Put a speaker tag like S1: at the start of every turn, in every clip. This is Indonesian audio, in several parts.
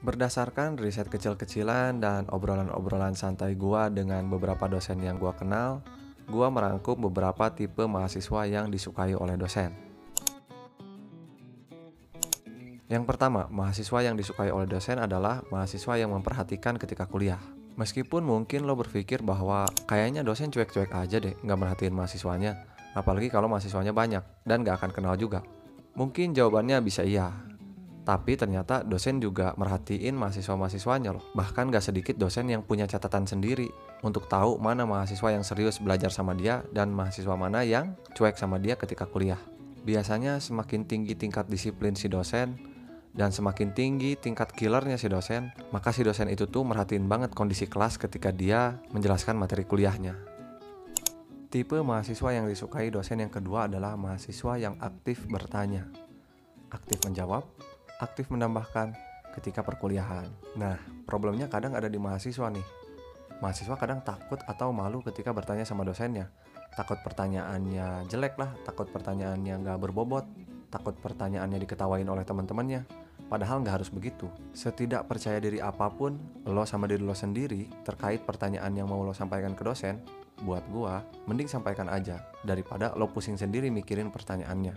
S1: Berdasarkan riset kecil-kecilan dan obrolan-obrolan santai gua dengan beberapa dosen yang gua kenal, gua merangkum beberapa tipe mahasiswa yang disukai oleh dosen. Yang pertama, mahasiswa yang disukai oleh dosen adalah mahasiswa yang memperhatikan ketika kuliah. Meskipun mungkin lo berpikir bahwa kayaknya dosen cuek-cuek aja deh, nggak merhatiin mahasiswanya. Apalagi kalau mahasiswanya banyak dan nggak akan kenal juga. Mungkin jawabannya bisa iya. Tapi ternyata dosen juga merhatiin mahasiswa-mahasiswanya loh. Bahkan gak sedikit dosen yang punya catatan sendiri untuk tahu mana mahasiswa yang serius belajar sama dia dan mahasiswa mana yang cuek sama dia ketika kuliah. Biasanya semakin tinggi tingkat disiplin si dosen dan semakin tinggi tingkat killernya si dosen, maka si dosen itu tuh merhatiin banget kondisi kelas ketika dia menjelaskan materi kuliahnya. Tipe mahasiswa yang disukai dosen yang kedua adalah mahasiswa yang aktif bertanya, aktif menjawab, aktif menambahkan ketika perkuliahan. Nah, problemnya kadang ada di mahasiswa nih. Mahasiswa kadang takut atau malu ketika bertanya sama dosennya. Takut pertanyaannya jelek lah, takut pertanyaannya nggak berbobot, takut pertanyaannya diketawain oleh teman-temannya. Padahal nggak harus begitu. Setidak percaya diri apapun lo sama diri lo sendiri terkait pertanyaan yang mau lo sampaikan ke dosen, buat gua, mending sampaikan aja daripada lo pusing sendiri mikirin pertanyaannya.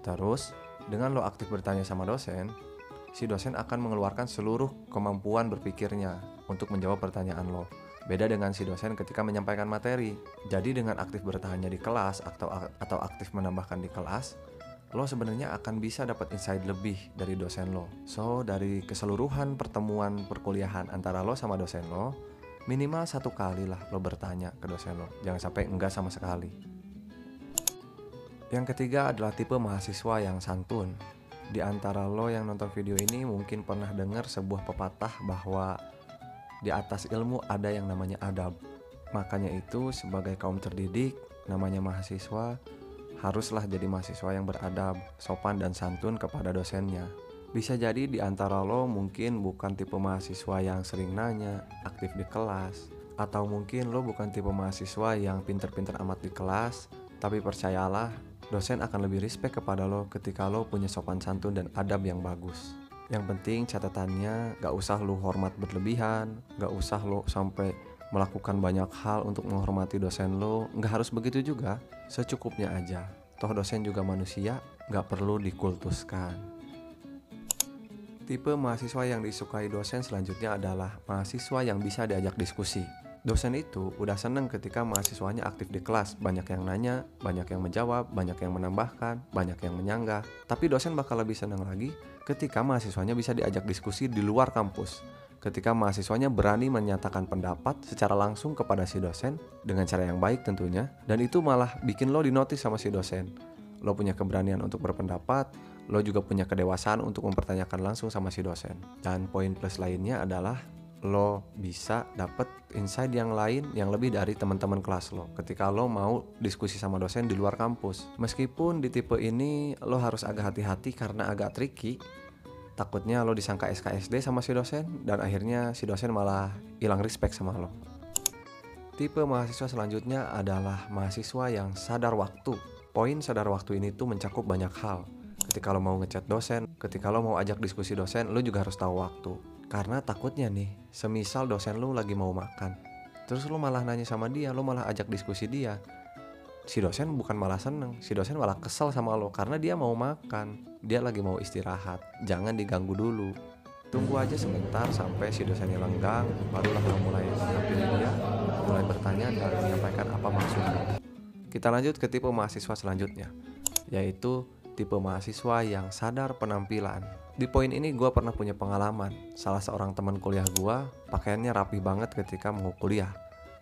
S1: Terus, dengan lo aktif bertanya sama dosen, si dosen akan mengeluarkan seluruh kemampuan berpikirnya untuk menjawab pertanyaan lo. Beda dengan si dosen ketika menyampaikan materi. Jadi dengan aktif bertanya di kelas atau aktif menambahkan di kelas, lo sebenarnya akan bisa dapat insight lebih dari dosen lo. So, dari keseluruhan pertemuan perkuliahan antara lo sama dosen lo, minimal 1 kali lah lo bertanya ke dosen lo. Jangan sampai enggak sama sekali. Yang ketiga adalah tipe mahasiswa yang santun. Di antara lo yang nonton video ini mungkin pernah dengar sebuah pepatah bahwa di atas ilmu ada yang namanya adab. Makanya itu sebagai kaum terdidik, namanya mahasiswa, haruslah jadi mahasiswa yang beradab, sopan dan santun kepada dosennya. Bisa jadi di antara lo mungkin bukan tipe mahasiswa yang sering nanya, aktif di kelas, atau mungkin lo bukan tipe mahasiswa yang pinter-pinter amat di kelas, tapi percayalah, dosen akan lebih respect kepada lo ketika lo punya sopan santun dan adab yang bagus. Yang penting catatannya gak usah lo hormat berlebihan, gak usah lo sampai melakukan banyak hal untuk menghormati dosen lo. Gak harus begitu juga, secukupnya aja. Toh dosen juga manusia, gak perlu dikultuskan. Tipe mahasiswa yang disukai dosen selanjutnya adalah mahasiswa yang bisa diajak diskusi. Dosen itu udah seneng ketika mahasiswanya aktif di kelas, banyak yang nanya, banyak yang menjawab, banyak yang menambahkan, banyak yang menyanggah. Tapi dosen bakal lebih seneng lagi ketika mahasiswanya bisa diajak diskusi di luar kampus. Ketika mahasiswanya berani menyatakan pendapat secara langsung kepada si dosen dengan cara yang baik tentunya, dan itu malah bikin lo dinotis sama si dosen. Lo punya keberanian untuk berpendapat, lo juga punya kedewasaan untuk mempertanyakan langsung sama si dosen. Dan poin plus lainnya adalah lo bisa dapet insight yang lain yang lebih dari teman-teman kelas lo ketika lo mau diskusi sama dosen di luar kampus. Meskipun di tipe ini lo harus agak hati-hati karena agak tricky. Takutnya lo disangka SKSD sama si dosen dan akhirnya si dosen malah hilang respect sama lo. Tipe mahasiswa selanjutnya adalah mahasiswa yang sadar waktu. Poin sadar waktu ini tuh mencakup banyak hal. Ketika lo mau ngechat dosen, ketika lo mau ajak diskusi dosen, lo juga harus tahu waktu. Karena takutnya nih, semisal dosen lo lagi mau makan, terus lo malah nanya sama dia, lo malah ajak diskusi dia. Si dosen bukan malah seneng, si dosen malah kesel sama lo karena dia mau makan, dia lagi mau istirahat. Jangan diganggu dulu. Tunggu aja sebentar sampai si dosennya lenggang, barulah lo mulai menghadapi dia, mulai bertanya dan menyampaikan apa maksudnya. Kita lanjut ke tipe mahasiswa selanjutnya, yaitu tipe mahasiswa yang sadar penampilan. Di poin ini gue pernah punya pengalaman. Salah seorang teman kuliah gue pakaiannya rapi banget ketika mau kuliah.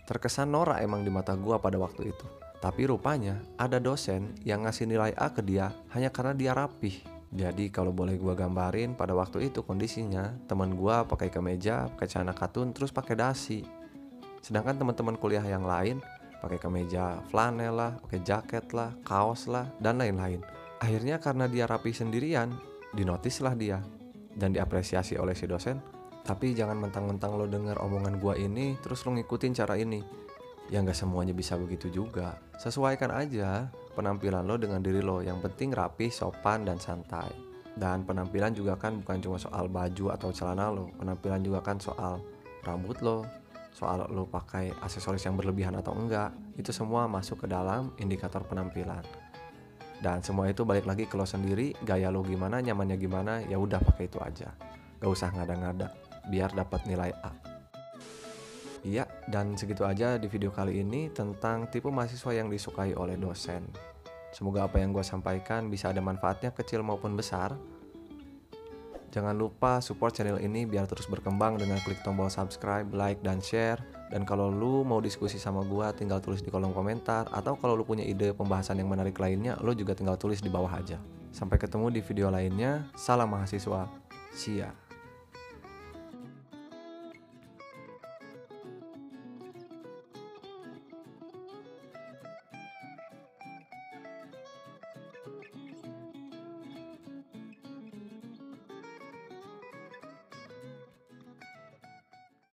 S1: Terkesan norak emang di mata gue pada waktu itu. Tapi rupanya ada dosen yang ngasih nilai A ke dia hanya karena dia rapih. Jadi kalau boleh gue gambarin pada waktu itu kondisinya, teman gue pakai kemeja, pakai celana katun, terus pakai dasi. Sedangkan teman-teman kuliah yang lain pakai kemeja flanel lah, pakai jaket lah, kaos lah, dan lain-lain. Akhirnya karena dia rapi sendirian, dinotislah dia dan diapresiasi oleh si dosen. Tapi jangan mentang-mentang lo denger omongan gua ini terus lo ngikutin cara ini. Ya gak semuanya bisa begitu juga. Sesuaikan aja penampilan lo dengan diri lo. Yang penting rapi, sopan, dan santai. Dan penampilan juga kan bukan cuma soal baju atau celana lo, penampilan juga kan soal rambut lo, soal lo pakai aksesoris yang berlebihan atau enggak. Itu semua masuk ke dalam indikator penampilan. Dan semua itu balik lagi ke lo sendiri, gaya lo gimana, nyamannya gimana, ya udah pakai itu aja. Gak usah ngada-ngada, biar dapat nilai A. Iya, dan segitu aja di video kali ini tentang tipe mahasiswa yang disukai oleh dosen. Semoga apa yang gue sampaikan bisa ada manfaatnya kecil maupun besar. Jangan lupa support channel ini biar terus berkembang dengan klik tombol subscribe, like, dan share. Dan kalau lu mau diskusi sama gue, tinggal tulis di kolom komentar. Atau kalau lu punya ide pembahasan yang menarik lainnya, lu juga tinggal tulis di bawah aja. Sampai ketemu di video lainnya. Salam mahasiswa. Sia.